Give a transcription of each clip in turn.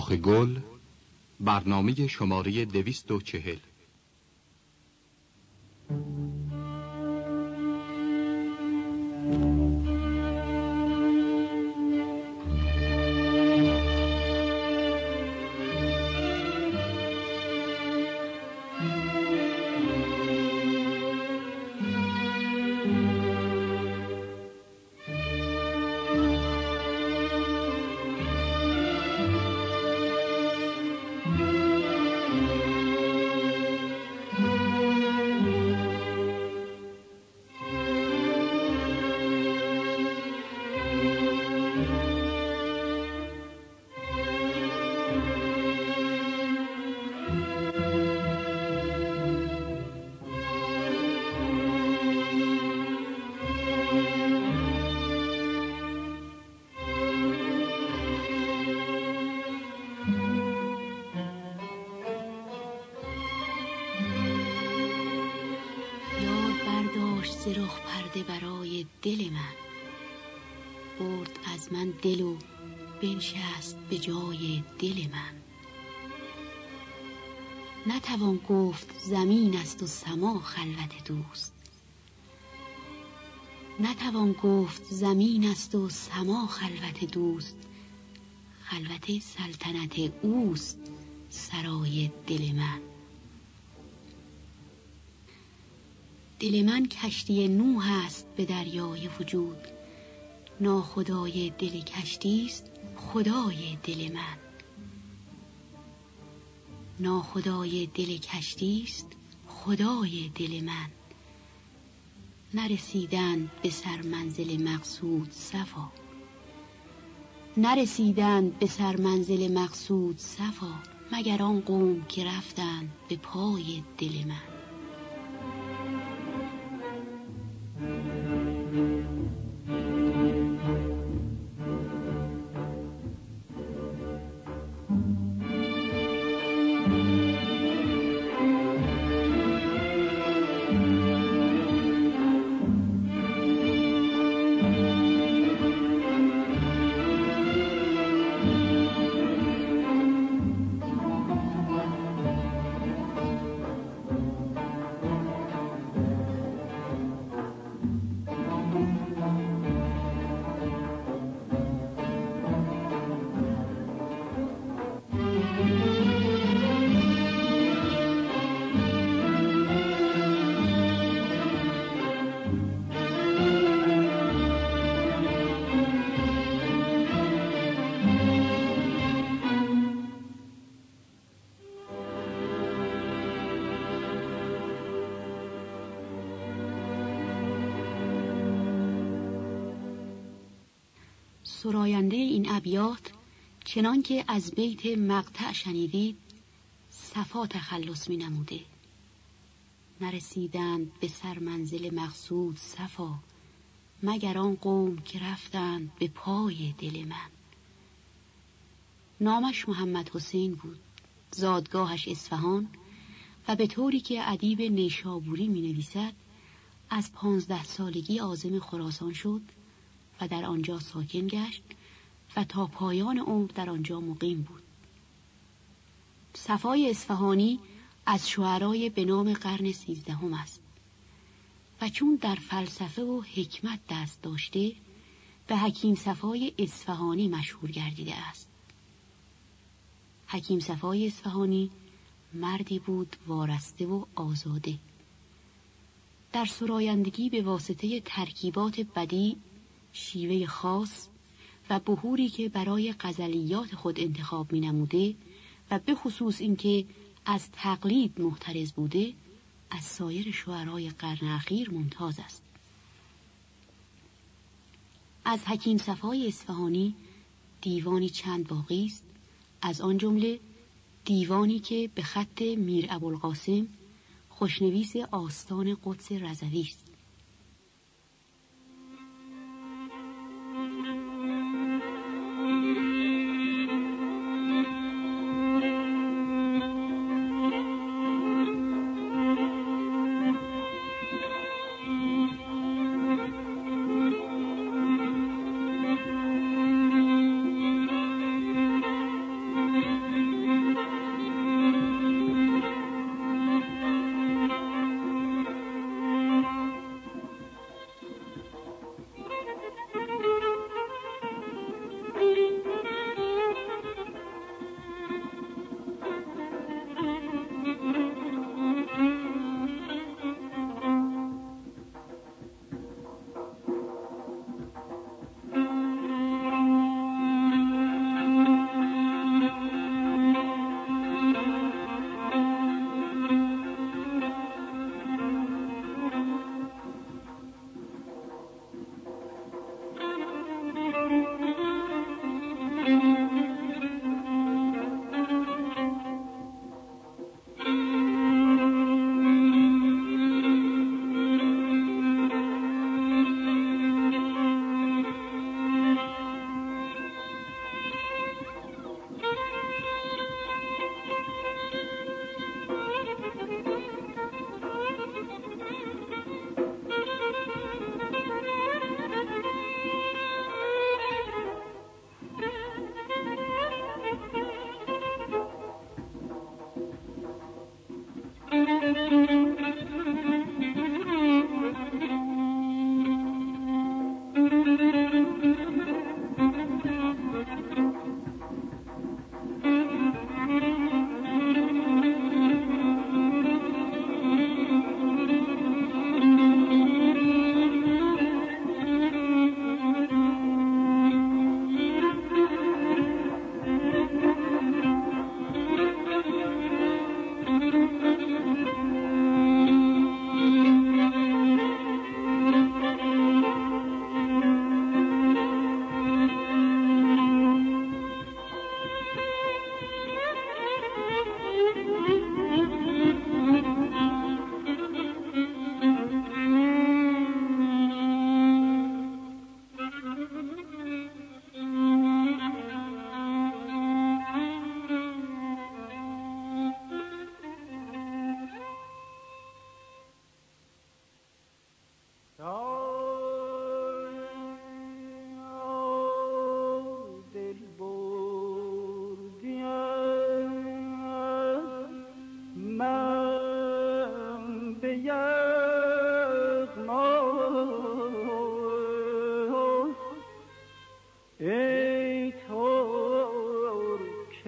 شاخ گل، برنامه شماره 240. ز رخ پرده برای دل من، برد از من دل و بنشست به جای دل من. نتوان گفت زمین است و سما خلوت دوست، نتوان گفت زمین است و سما خلوت دوست. خلوت سلطنت اوست سرای دل من. دل من کشتی نوح است به دریای وجود، ناخدای دل کشتی است خدای دل من. ناخدای دل کشتی است خدای دل من. نرسیدند به سر منزل مقصود صفا، نرسیدند به سر منزل مقصود صفا، مگر آن قوم که رفتند به پای دل من. سراینده این ابیات چنان که از بیت مقطع شنیدید صفا تخلص می نموده. نرسیدند به سر منزل مقصود صفا، مگر آن قوم که رفتند به پای دل من. نامش محمد حسین بود، زادگاهش اصفهان و به طوری که ادیب نیشابوری می نویسد از 15 سالگی عازم خراسان شد و در آنجا ساکن گشت و تا پایان عمر در آنجا مقیم بود. صفای اصفهانی از شعرای به نام قرن 13 است و چون در فلسفه و حکمت دست داشته به حکیم صفای اصفهانی مشهور گردیده است. حکیم صفای اصفهانی مردی بود وارسته و آزاده. در سرایندگی به واسطه ترکیبات بدیع، شیوه خاص و بحوری که برای غزلیات خود انتخاب می نموده و به خصوص اینکه از تقلید محترز بوده، از سایر شعرای قرن اخیر ممتاز است. از حکیم صفای اصفهانی دیوانی چند باقی است، از آن جمله دیوانی که به خط میر ابوالقاسم خوشنویس آستان قدس رضوی است.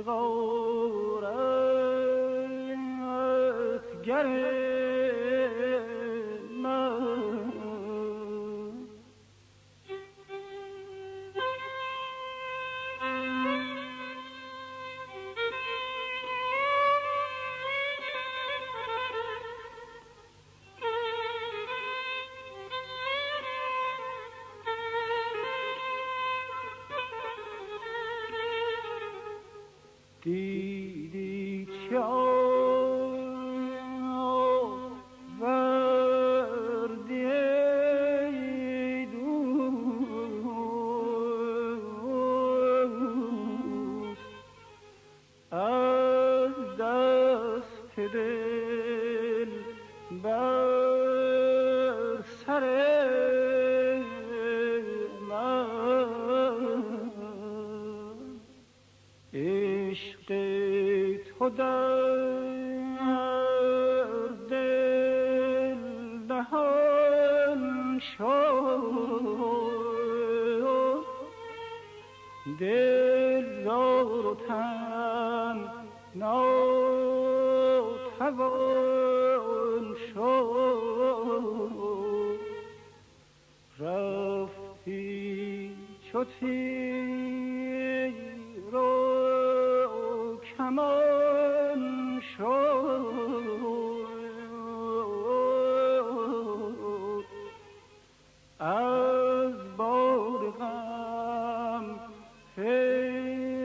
غارت گره دیدی چه آوردی دوست از دست دل بر سر تو در دل نهان شد دل زار و تن ناتوان شد رفتی چو تیر و کمان شد از بار غم پیکر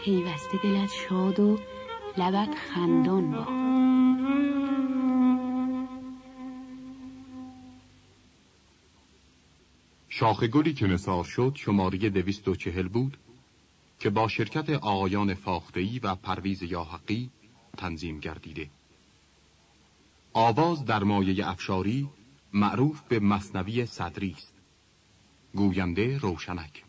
پیوسته دلت شاد و لبت خندان باد. شاخ گلی که نثار شد شماره 240 بود که با شرکت آقایان فاخته‌ای و پرویز یاحقی تنظیم گردیده. آواز در مایه افشاری معروف به مثنوی صدری است. گوینده روشنک.